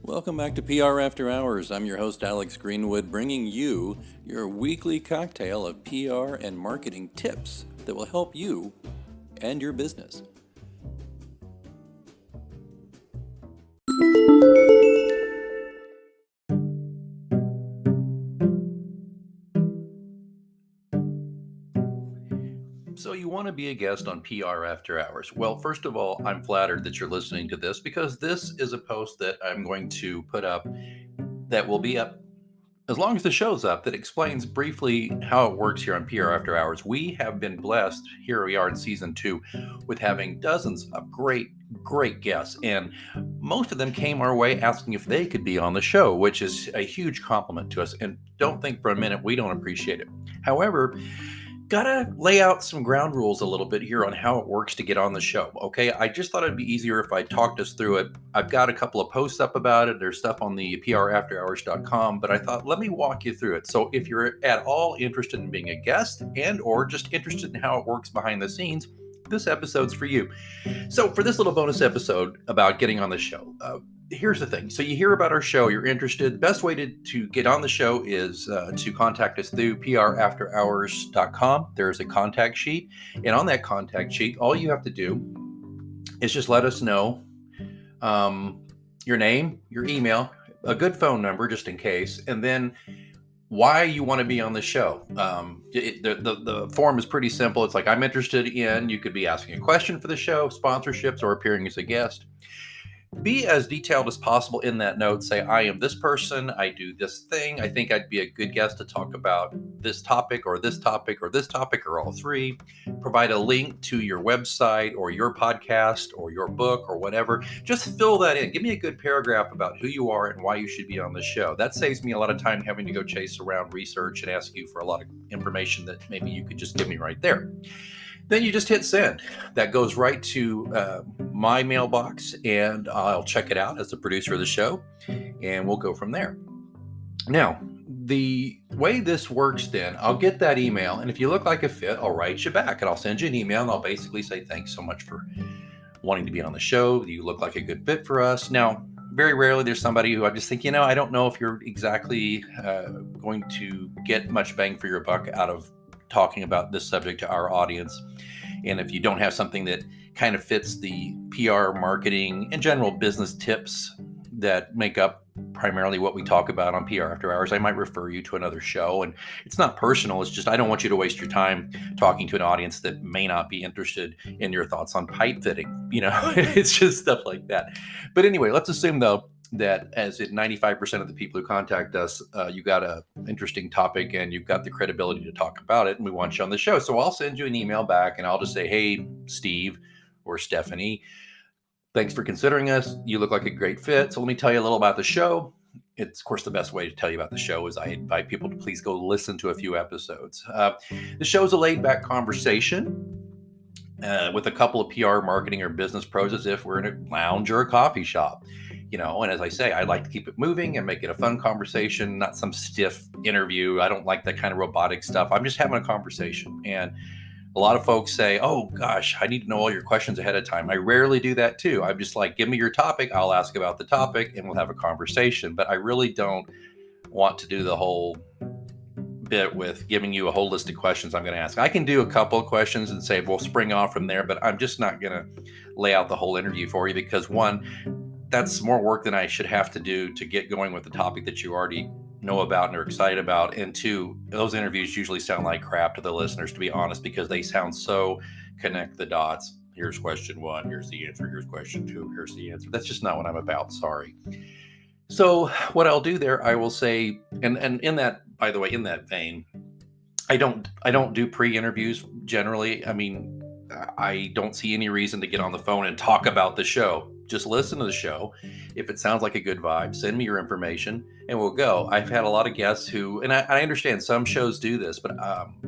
Welcome back to PR After Hours. I'm your host, Alex Greenwood, bringing you your weekly cocktail of PR and marketing tips that will help you and your business. So you want to be a guest on PR After Hours? Well, first of all, I'm flattered that you're listening to this because this is a post that I'm going to put up that will be up as long as the show's up, that explains briefly how it works here on PR After Hours. We have been blessed, here we are in season 2, with having dozens of great guests, and most of them came our way asking if they could be on the show, which is a huge compliment to us. And don't think for a minute we don't appreciate it. However, gotta lay out some ground rules a little bit here on how it works to get on the show. Okay, I just thought it'd be easier if I talked us through it. I've got a couple of posts up about it. There's stuff on the prafterhours.com, but I thought let me walk you through it. So if you're at all interested in being a guest and or just interested in how it works behind the scenes, this episode's for you. So for this little bonus episode about getting on the show, here's the thing. So you hear about our show, you're interested. The best way to get on the show is to contact us through prafterhours.com. There's a contact sheet. And on that contact sheet, all you have to do is just let us know your name, your email, a good phone number just in case, and then why you want to be on the show. The form is pretty simple. It's like, I'm interested in, you could be asking a question for the show, sponsorships, or appearing as a guest. Be as detailed as possible in that note. Say, I am this person, I do this thing, I think I'd be a good guest to talk about this topic or this topic or this topic or all three. Provide a link to your website or your podcast or your book or whatever. Just fill that in. Give me a good paragraph about who you are and why you should be on the show. That saves me a lot of time having to go chase around research and ask you for a lot of information that maybe you could just give me right there. Then you just hit send. That goes right to my mailbox, and I'll check it out as the producer of the show, and we'll go from there. Now, the way this works then, I'll get that email, and if you look like a fit, I'll write you back, and I'll send you an email, and I'll basically say, thanks so much for wanting to be on the show. You look like a good fit for us. Now, very rarely there's somebody who I just think, I don't know if you're exactly going to get much bang for your buck out of talking about this subject to our audience. And if you don't have something that kind of fits the PR, marketing, and general business tips that make up primarily what we talk about on PR After Hours, I might refer you to another show. And it's not personal. It's just I don't want you to waste your time talking to an audience that may not be interested in your thoughts on pipe fitting. It's just stuff like that. But anyway, let's assume, though, that as it 95% of the people who contact us, you got an interesting topic and you've got the credibility to talk about it, and we want you on the show. So I'll send you an email back and I'll just say, hey, Steve or Stephanie, thanks for considering us. You look like a great fit. So let me tell you a little about the show. It's, of course, the best way to tell you about the show is I invite people to please go listen to a few episodes. The show's a laid-back conversation with a couple of PR, marketing, or business pros, as if we're in a lounge or a coffee shop. And as I say, I like to keep it moving and make it a fun conversation, not some stiff interview. I don't like that kind of robotic stuff. I'm just having a conversation. And a lot of folks say, oh gosh, I need to know all your questions ahead of time. I rarely do that too. I'm just like, give me your topic. I'll ask about the topic and we'll have a conversation. But I really don't want to do the whole bit with giving you a whole list of questions I'm going to ask. I can do a couple of questions and say, we'll spring off from there, but I'm just not going to lay out the whole interview for you because, one, that's more work than I should have to do to get going with the topic that you already know about and are excited about. And two, those interviews usually sound like crap to the listeners, to be honest, because they sound so connect the dots. Here's question 1, here's the answer, here's question 2, here's the answer. That's just not what I'm about. Sorry. So what I'll do there, I will say, and in that, by the way, in that vein, I don't do pre-interviews generally. I mean, I don't see any reason to get on the phone and talk about the show. Just listen to the show. If it sounds like a good vibe, send me your information and we'll go. I've had a lot of guests who, and I understand some shows do this, but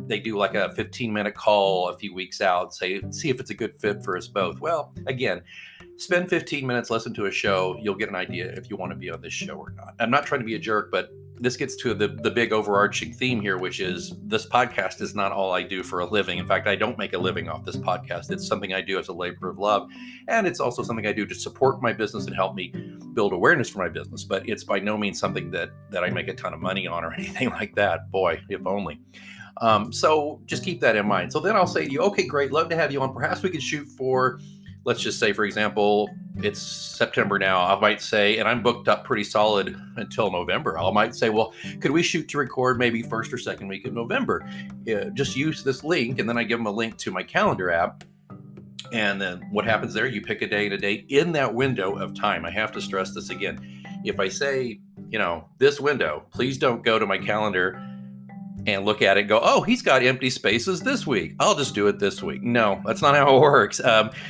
they do like a 15-minute call a few weeks out, see if it's a good fit for us both. Well, again, spend 15 minutes, listen to a show. You'll get an idea if you want to be on this show or not. I'm not trying to be a jerk, but this gets to the big overarching theme here, which is this podcast is not all I do for a living. In fact, I don't make a living off this podcast. It's something I do as a labor of love. And it's also something I do to support my business and help me build awareness for my business. But it's by no means something that I make a ton of money on or anything like that. Boy, if only. So just keep that in mind. So then I'll say to you, okay, great. Love to have you on. Perhaps we could shoot for, let's just say, for example, it's September now. I might say, and I'm booked up pretty solid until November. I might say, well, could we shoot to record maybe first or second week of November? Just use this link. And then I give them a link to my calendar app. And then what happens there? You pick a day and a date in that window of time. I have to stress this again. If I say, this window, please don't go to my calendar and look at it and go, oh, he's got empty spaces this week. I'll just do it this week. No, that's not how it works.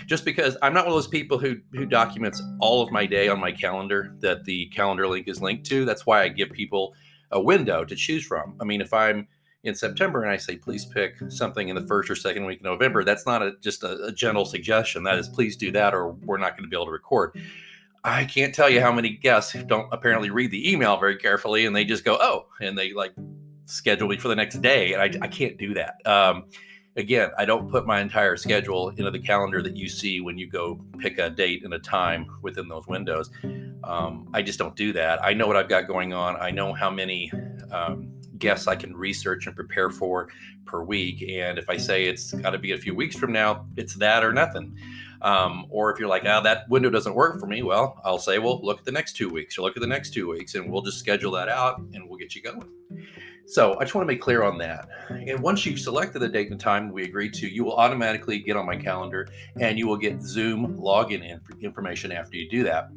Just because I'm not one of those people who documents all of my day on my calendar that the calendar link is linked to. That's why I give people a window to choose from. I mean, if I'm in September and I say, please pick something in the first or second week of November, that's not just a gentle suggestion. That is, please do that or we're not going to be able to record. I can't tell you how many guests don't apparently read the email very carefully and they just go, oh, and they schedule me for the next day. And I can't do that. Again, I don't put my entire schedule into the calendar that you see when you go pick a date and a time within those windows. I just don't do that. I know what I've got going on. I know how many guests I can research and prepare for per week. And if I say it's got to be a few weeks from now, it's that or nothing. Or if you're like, that window doesn't work for me, well, I'll say, well, look at the next 2 weeks or look at the next 2 weeks and we'll just schedule that out and we'll get you going. So I just want to make clear on that. And once you've selected the date and time we agreed to, you will automatically get on my calendar and you will get Zoom login information after you do that.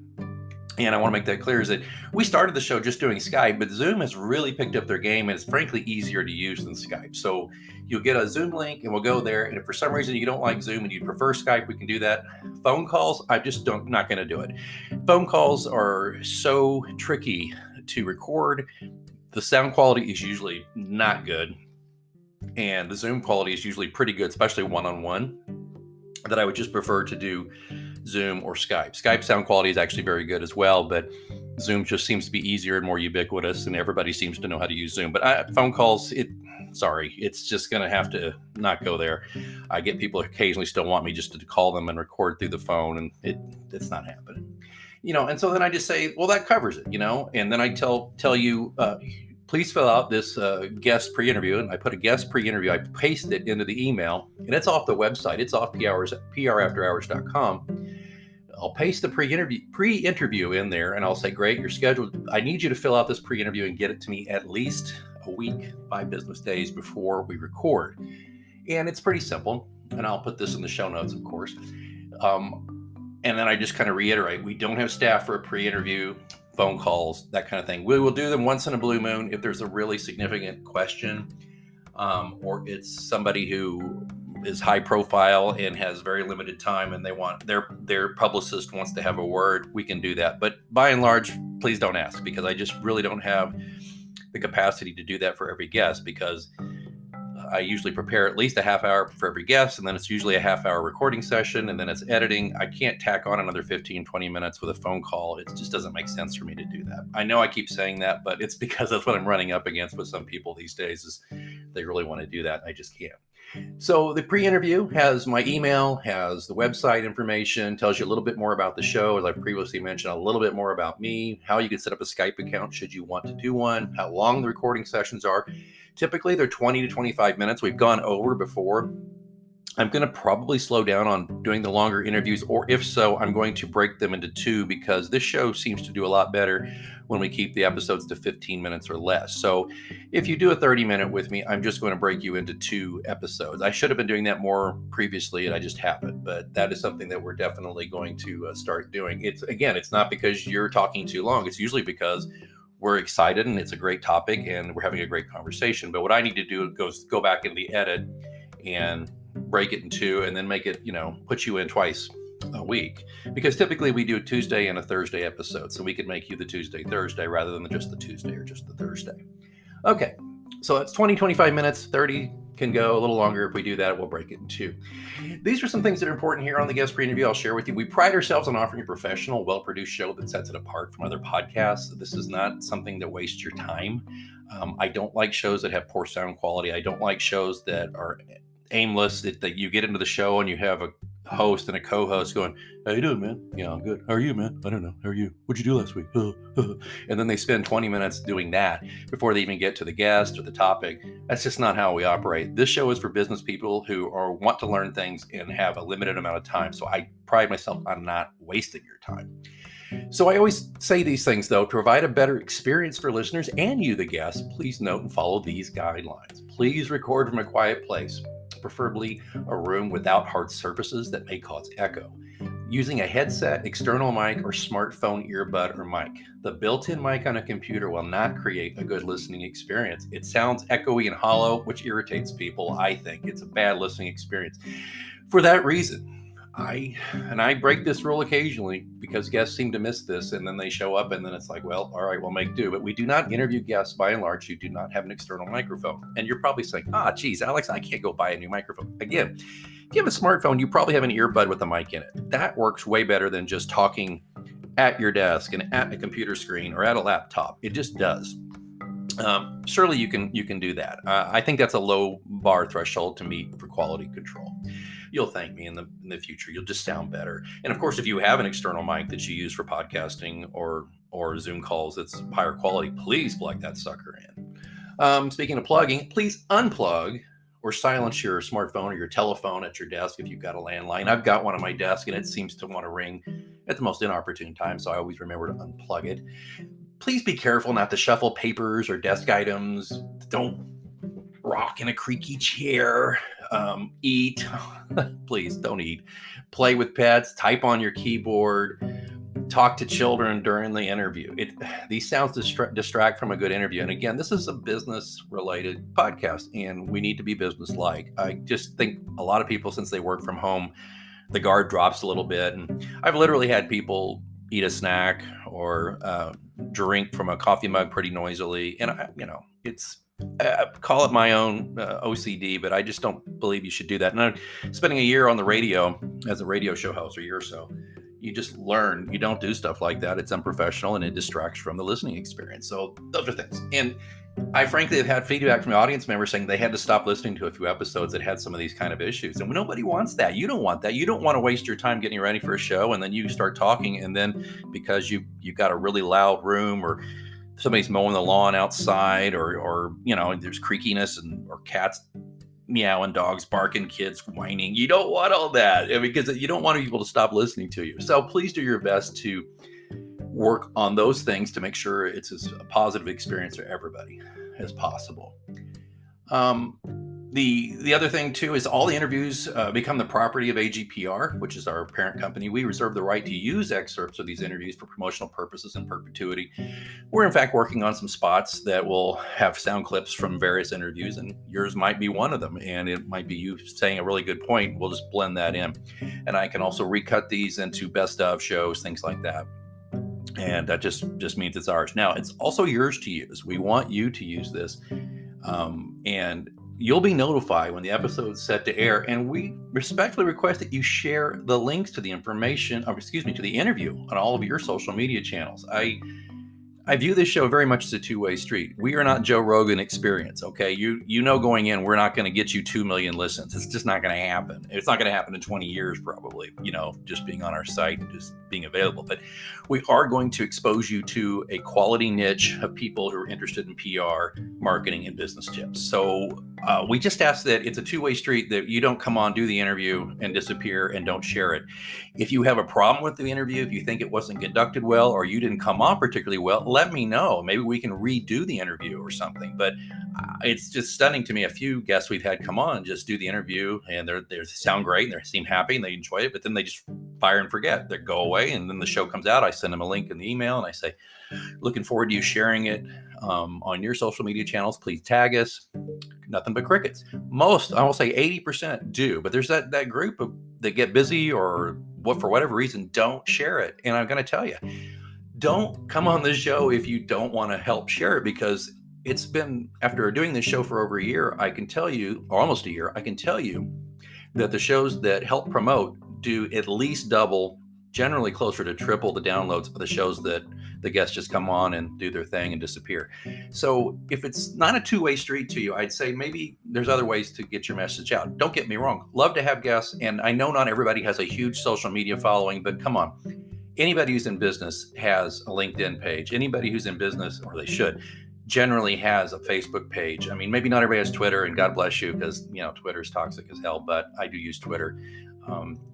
And I want to make that clear is that we started the show just doing Skype, but Zoom has really picked up their game and it's frankly easier to use than Skype. So you'll get a Zoom link and we'll go there. And if for some reason you don't like Zoom and you prefer Skype, we can do that. Phone calls, I'm just not going to do it. Phone calls are so tricky to record. The sound quality is usually not good. And the Zoom quality is usually pretty good, especially one-on-one, that I would just prefer to do Zoom or Skype. Skype sound quality is actually very good as well, but Zoom just seems to be easier and more ubiquitous, and everybody seems to know how to use Zoom. But phone calls, it's just going to have to not go there. I get people occasionally still want me just to call them and record through the phone, and it's not happening. And so then I just say, well, that covers it, and then I tell you, please fill out this guest pre-interview. And I put a guest pre-interview. I paste it into the email and it's off the website. It's off prafterhours.com. I'll paste the pre-interview in there and I'll say, great, you're scheduled. I need you to fill out this pre-interview and get it to me at least a week, 5 business days before we record. And it's pretty simple. And I'll put this in the show notes, of course. And then I just kind of reiterate, we don't have staff for a pre-interview, phone calls, that kind of thing. We will do them once in a blue moon if there's a really significant question, or it's somebody who is high profile and has very limited time and they want their publicist wants to have a word, we can do that. But by and large, please don't ask because I just really don't have the capacity to do that for every guest because I usually prepare at least a half hour for every guest, and then it's usually a half hour recording session, and then it's editing. I can't tack on another 15, 20 minutes with a phone call. It just doesn't make sense for me to do that. I know I keep saying that, but it's because that's what I'm running up against with some people these days is they really want to do that. I just can't. So the pre-interview has my email, has the website information, tells you a little bit more about the show, as I've previously mentioned, a little bit more about me, how you can set up a Skype account should you want to do one, how long the recording sessions are. Typically, they're 20 to 25 minutes. We've gone over before. I'm going to probably slow down on doing the longer interviews, or if so, I'm going to break them into 2 because this show seems to do a lot better when we keep the episodes to 15 minutes or less. So if you do a 30-minute with me, I'm just going to break you into 2 episodes. I should have been doing that more previously, and I just haven't, but that is something that we're definitely going to start doing. It's not because you're talking too long. It's usually because we're excited and it's a great topic and we're having a great conversation. But what I need to do is go back in the edit and break it in 2 and then make it, put you in twice a week. Because typically we do a Tuesday and a Thursday episode. So we could make you the Tuesday, Thursday rather than just the Tuesday or just the Thursday. Okay. So that's 20, 25 minutes, 30 can go a little longer. If we do that, we'll break it in two. These are some things that are important here on the guest pre-interview I'll share with you. We pride ourselves on offering a professional, well-produced show that sets it apart from other podcasts. This is not something that wastes your time. I don't like shows that have poor sound quality. I don't like shows that are aimless, that you get into the show and you have a host and a co-host going, "How you doing, man? Yeah, I'm good. How are you, man? I don't know. How are you? What'd you do last week?" And then they spend 20 minutes doing that before they even get to the guest or the topic. That's just not how we operate. This show is for business people who want to learn things and have a limited amount of time. So I pride myself on not wasting your time. So I always say these things, though, to provide a better experience for listeners and you, the guest. Please note and follow these guidelines. Please record from a quiet place, preferably a room without hard surfaces that may cause echo. Using a headset, external mic, or smartphone earbud or mic. The built-in mic on a computer will not create a good listening experience. It sounds echoey and hollow, which irritates people. I think it's a bad listening experience. For that reason, I break this rule occasionally because guests seem to miss this, and then they show up and then it's like, well, all right, we'll make do. But we do not interview guests by and large who do not have an external microphone. And you're probably saying, geez, Alex, I can't go buy a new microphone. Again, if you have a smartphone, you probably have an earbud with a mic in it. That works way better than just talking at your desk and at a computer screen or at a laptop. It just does. Surely you can do that. I think that's a low bar threshold to meet for quality control. You'll thank me in the future. You'll just sound better. And of course, if you have an external mic that you use for podcasting or Zoom calls that's higher quality, please plug that sucker in. Speaking of plugging, please unplug or silence your smartphone or your telephone at your desk if you've got a landline. I've got one on my desk and it seems to want to ring at the most inopportune time, so I always remember to unplug it. Please be careful not to shuffle papers or desk items. Don't rock in a creaky chair. Eat. Please don't eat. Play with pets. Type on your keyboard. Talk to children during the interview. These sounds distract from a good interview. And again, this is a business-related podcast, and we need to be business-like. I just think a lot of people, since they work from home, the guard drops a little bit. And I've literally had people eat a snack or drink from a coffee mug pretty noisily. And, it's call it my own OCD, but I just don't believe you should do that. And I'm spending a year on the radio as a radio show host, a year or so. You just learn you don't do stuff like that. It's unprofessional and it distracts from the listening experience. So those are things. And I frankly have had feedback from audience members saying they had to stop listening to a few episodes that had some of these kind of issues. And nobody wants that. You don't want that. You don't want to waste your time getting ready for a show and then you start talking, and then because you got a really loud room or somebody's mowing the lawn outside or there's creakiness or cats meowing, dogs barking, kids whining. You don't want all that because you don't want people to stop listening to you. So please do your best to work on those things to make sure it's as a positive experience for everybody as possible. The other thing too is all the interviews become the property of AGPR, which is our parent company. We reserve the right to use excerpts of these interviews for promotional purposes in perpetuity. We're in fact working on some spots that will have sound clips from various interviews, and yours might be one of them. And it might be you saying a really good point. We'll just blend that in. And I can also recut these into best of shows, things like that. And that just means it's ours. Now, it's also yours to use. We want you to use this. And you'll be notified when the episode is set to air, and we respectfully request that you share the links to the information, to the interview on all of your social media channels. I view this show very much as a two-way street. We are not Joe Rogan Experience, okay? You know going in, we're not going to get you 2 million listens. It's just not going to happen. It's not going to happen in 20 years probably, just being on our site and just being available. But we are going to expose you to a quality niche of people who are interested in PR, marketing, and business tips. So we just ask that it's a two-way street, that you don't come on, do the interview, and disappear and don't share it. If you have a problem with the interview, if you think it wasn't conducted well, or you didn't come on particularly well, let me know. Maybe we can redo the interview or something. But it's just stunning to me. A few guests we've had come on and just do the interview, and they sound great and they seem happy and they enjoy it, but then they just fire and forget. They go away, and then the show comes out. I send them a link in the email and I say, looking forward to you sharing it on your social media channels. Please tag us. Nothing but crickets. Most, I will say 80% do, but there's that group that get busy or for whatever reason don't share it. And I'm going to tell you, don't come on the show if you don't want to help share it, because it's been, after doing this show for over a year, I can tell you, or almost a year, I can tell you that the shows that help promote do at least double, generally closer to triple the downloads of the shows that the guests just come on and do their thing and disappear. So if it's not a two-way street to you, I'd say maybe there's other ways to get your message out. Don't get me wrong, love to have guests, and I know not everybody has a huge social media following, but come on. Anybody who's in business has a LinkedIn page. Anybody who's in business, or they should, generally has a Facebook page. I mean, maybe not everybody has Twitter, and God bless you, because Twitter's toxic as hell. But I do use Twitter.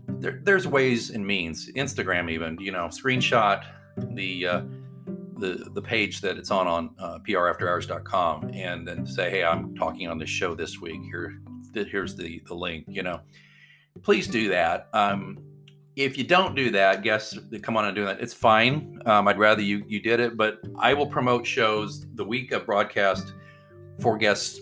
There's ways and means. Instagram, even screenshot the page that it's on prafterhours.com, and then say, hey, I'm talking on this show this week. Here's the link. Please do that. If you don't do that, guests that come on and do that, it's fine. I'd rather you did it, but I will promote shows the week of broadcast for guests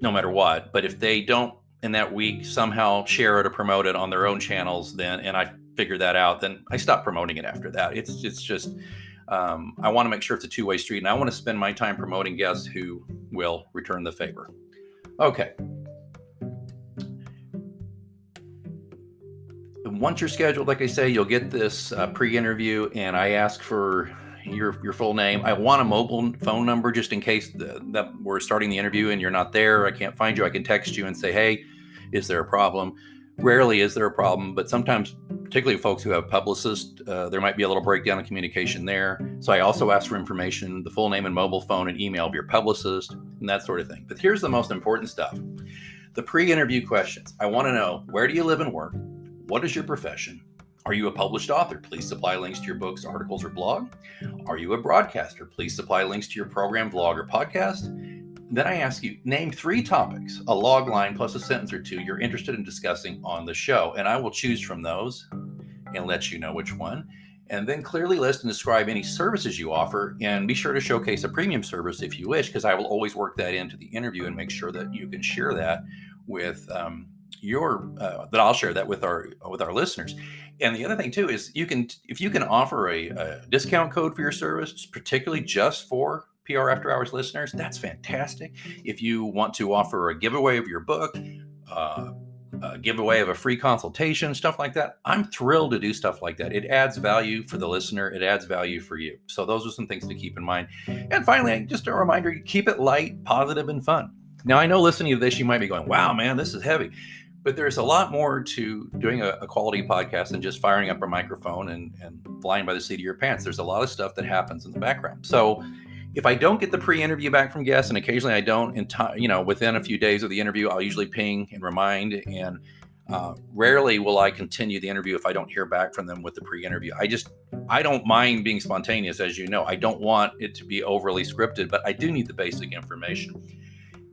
no matter what. But if they don't in that week somehow share it or promote it on their own channels, and I figure that out, then I stop promoting it after that. It's just, I want to make sure it's a two-way street, and I want to spend my time promoting guests who will return the favor. Okay. Once you're scheduled, like I say, you'll get this pre-interview, and I ask for your full name. I want a mobile phone number just in case that we're starting the interview and you're not there. I can't find you. I can text you and say, hey, is there a problem? Rarely is there a problem, but sometimes, particularly folks who have publicists, there might be a little breakdown in communication there. So I also ask for information, the full name and mobile phone and email of your publicist, and that sort of thing. But here's the most important stuff. The pre-interview questions. I want to know, where do you live and work? What is your profession? Are you a published author? Please supply links to your books, articles, or blog. Are you a broadcaster? Please supply links to your program, vlog, or podcast. Then I ask you, name 3 topics, a log line plus a sentence or 2 you're interested in discussing on the show. And I will choose from those and let you know which one. And then clearly list and describe any services you offer, and be sure to showcase a premium service if you wish, because I will always work that into the interview and make sure that you can share that with that I'll share that with our listeners. And the other thing too is if you can offer a discount code for your service, particularly just for PR After Hours listeners, that's fantastic. If you want to offer a giveaway of your book, a giveaway of a free consultation, stuff like that, I'm thrilled to do stuff like that. It adds value for the listener. It adds value for you. So those are some things to keep in mind. And finally, just a reminder, keep it light, positive, and fun. Now, I know listening to this, you might be going, wow, man, this is heavy. But there's a lot more to doing a quality podcast than just firing up a microphone and flying by the seat of your pants. There's a lot of stuff that happens in the background. So if I don't get the pre-interview back from guests, and occasionally I don't, within a few days of the interview, I'll usually ping and remind. And rarely will I continue the interview if I don't hear back from them with the pre-interview. I don't mind being spontaneous, as you know. I don't want it to be overly scripted, but I do need the basic information.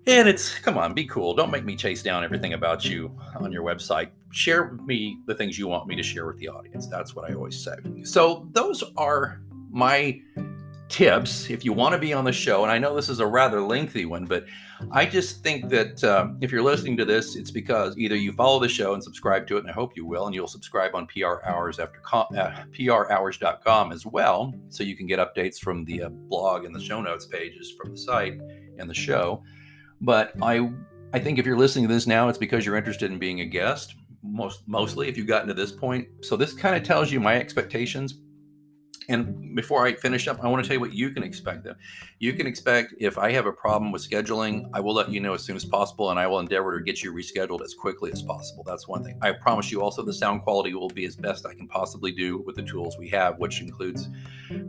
And come on, be cool. Don't make me chase down everything about you on your website. Share with me the things you want me to share with the audience. That's what I always say. So those are my tips if you want to be on the show. And I know this is a rather lengthy one, but I just think that if you're listening to this, it's because either you follow the show and subscribe to it, and I hope you will, and you'll subscribe on prhours.com as well, so you can get updates from the blog and the show notes pages from the site and the show. But I think if you're listening to this now, it's because you're interested in being a guest, mostly if you've gotten to this point. So this kind of tells you my expectations. And before I finish up, I want to tell you what you can expect. You can expect, if I have a problem with scheduling, I will let you know as soon as possible, and I will endeavor to get you rescheduled as quickly as possible. That's one thing. I promise you also the sound quality will be as best I can possibly do with the tools we have, which includes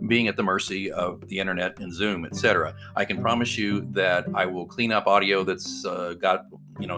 being at the mercy of the internet and Zoom, etc. I can promise you that I will clean up audio that's got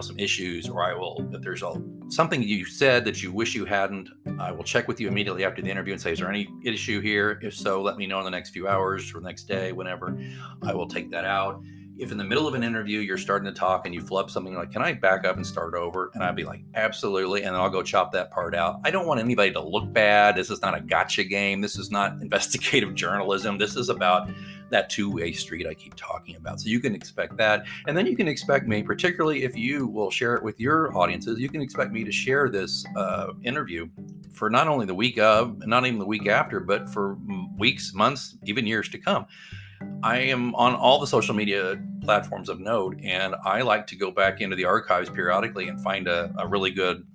some issues, or if there's something you said that you wish you hadn't, I will check with you immediately after the interview and say, is there any issue here? If so, let me know in the next few hours or the next day, whenever. I will take that out. If in the middle of an interview you're starting to talk and you flub something like, can I back up and start over? And I'd be like, absolutely. And then I'll go chop that part out. I don't want anybody to look bad. This is not a gotcha game. This is not investigative journalism. This is about that two-way street I keep talking about. So you can expect that. And then you can expect me, particularly if you will share it with your audiences, you can expect me to share this interview for not only the week of, and not even the week after, but for weeks, months, even years to come. I am on all the social media platforms of note, and I like to go back into the archives periodically and find a really good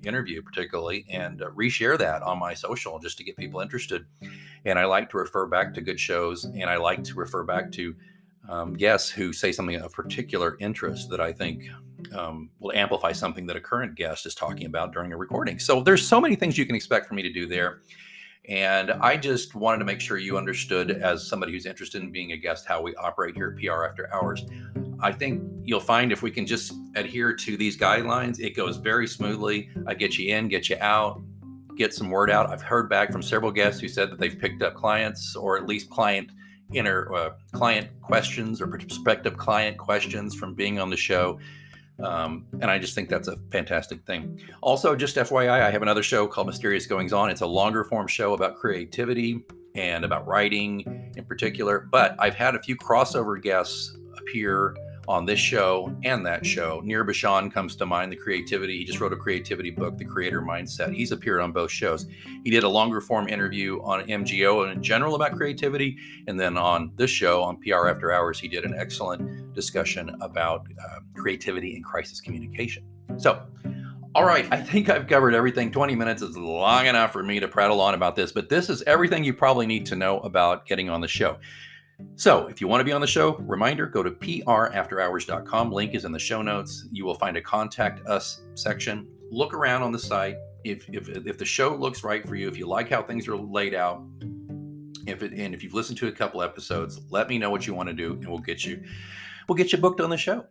interview, particularly, and reshare that on my social just to get people interested. And I like to refer back to good shows, and I like to refer back to guests who say something of particular interest that I think will amplify something that a current guest is talking about during a recording. So there's so many things you can expect from me to do there. And I just wanted to make sure you understood, as somebody who's interested in being a guest, how we operate here at PR After Hours. I think you'll find if we can just adhere to these guidelines, it goes very smoothly. I get you in, get you out, get some word out. I've heard back from several guests who said that they've picked up clients, or at least client questions or prospective client questions from being on the show. And I just think that's a fantastic thing. Also, just FYI, I have another show called Mysterious Goings On. It's a longer form show about creativity and about writing in particular. But I've had a few crossover guests appear on this show and that show. Nir Bashan comes to mind, the creativity. He just wrote a creativity book, The Creator Mindset. He's appeared on both shows. He did a longer form interview on MGO and in general about creativity. And then on this show, on PR After Hours, he did an excellent discussion about creativity and crisis communication. So, all right, I think I've covered everything. 20 minutes is long enough for me to prattle on about this, but this is everything you probably need to know about getting on the show. So if you want to be on the show, reminder, go to prafterhours.com. Link is in the show notes. You will find a contact us section. Look around on the site. If the show looks right for you, if you like how things are laid out, if you've listened to a couple episodes, let me know what you want to do, and we'll get you booked on the show.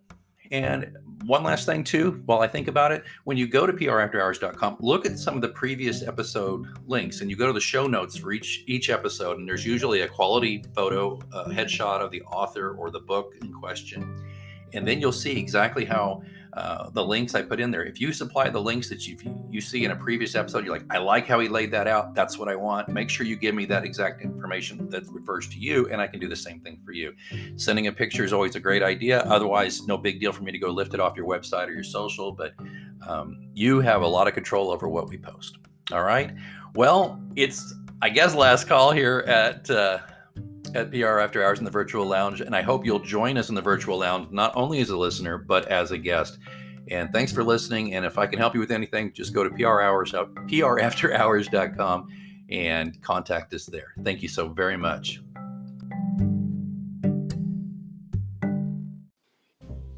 And one last thing too, while I think about it, when you go to prafterhours.com, look at some of the previous episode links, and you go to the show notes for each episode, and there's usually a quality photo, headshot of the author or the book in question. And then you'll see exactly how the links I put in there. If you supply the links that you see in a previous episode, you're like, I like how he laid that out. That's what I want. Make sure you give me that exact information that refers to you, and I can do the same thing for you. Sending a picture is always a great idea. Otherwise, no big deal for me to go lift it off your website or your social, but you have a lot of control over what we post. All right. Well, it's, I guess, last call here at PR After Hours in the Virtual Lounge, and I hope you'll join us in the Virtual Lounge, not only as a listener, but as a guest. And thanks for listening, and if I can help you with anything, just go to prafterhours.com and contact us there. Thank you so very much.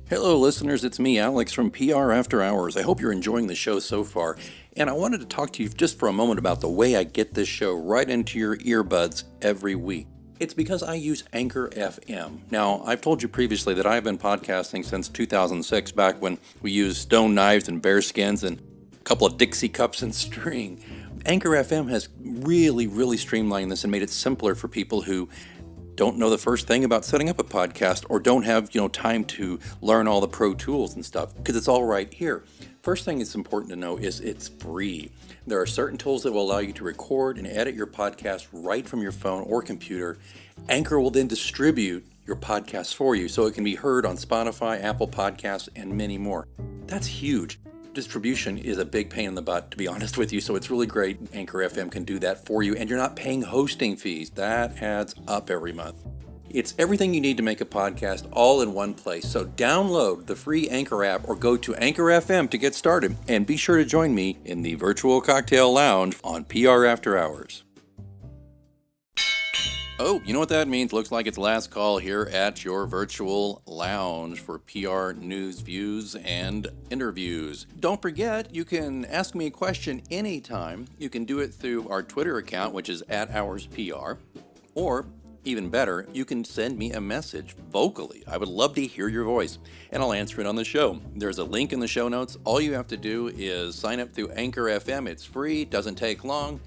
Hello, listeners. It's me, Alex, from PR After Hours. I hope you're enjoying the show so far. And I wanted to talk to you just for a moment about the way I get this show right into your earbuds every week. It's because I use Anchor FM. Now, I've told you previously that I've been podcasting since 2006, back when we used stone knives and bear skins and a couple of Dixie cups and string. Anchor FM has really streamlined this and made it simpler for people who don't know the first thing about setting up a podcast, or don't have, time to learn all the pro tools and stuff, because it's all right here. First thing that's important to know is it's free. There are certain tools that will allow you to record and edit your podcast right from your phone or computer. Anchor will then distribute your podcast for you so it can be heard on Spotify, Apple Podcasts, and many more. That's huge. Distribution is a big pain in the butt, to be honest with you, so it's really great Anchor FM can do that for you, and you're not paying hosting fees. That adds up every month. It's everything you need to make a podcast all in one place. So download the free Anchor app or go to Anchor FM to get started, and be sure to join me in the Virtual Cocktail Lounge on PR After Hours. Oh, you know what that means? Looks like it's last call here at your virtual lounge for PR news, views, and interviews. Don't forget, you can ask me a question anytime. You can do it through our Twitter account, which is @HoursPR, or even better, you can send me a message vocally. I would love to hear your voice, and I'll answer it on the show. There's a link in the show notes. All you have to do is sign up through Anchor FM. It's free, doesn't take long.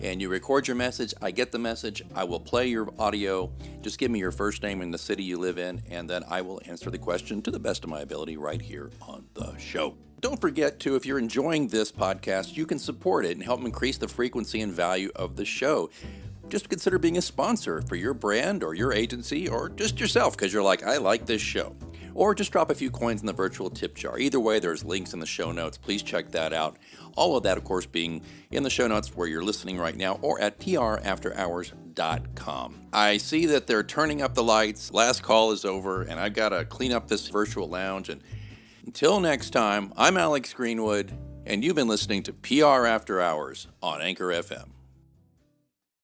And you record your message, I get the message, I will play your audio. Just give me your first name and the city you live in, and then I will answer the question to the best of my ability right here on the show. Don't forget to, if you're enjoying this podcast, you can support it and help increase the frequency and value of the show. Just consider being a sponsor for your brand or your agency, or just yourself because you're like, I like this show. Or just drop a few coins in the virtual tip jar. Either way, there's links in the show notes. Please check that out. All of that, of course, being in the show notes where you're listening right now, or at prafterhours.com. PRFTravel.com. I see that they're turning up the lights. Last call is over, and I've got to clean up this virtual lounge. And until next time, I'm Alex Greenwood, and you've been listening to PR After Hours on Anchor FM.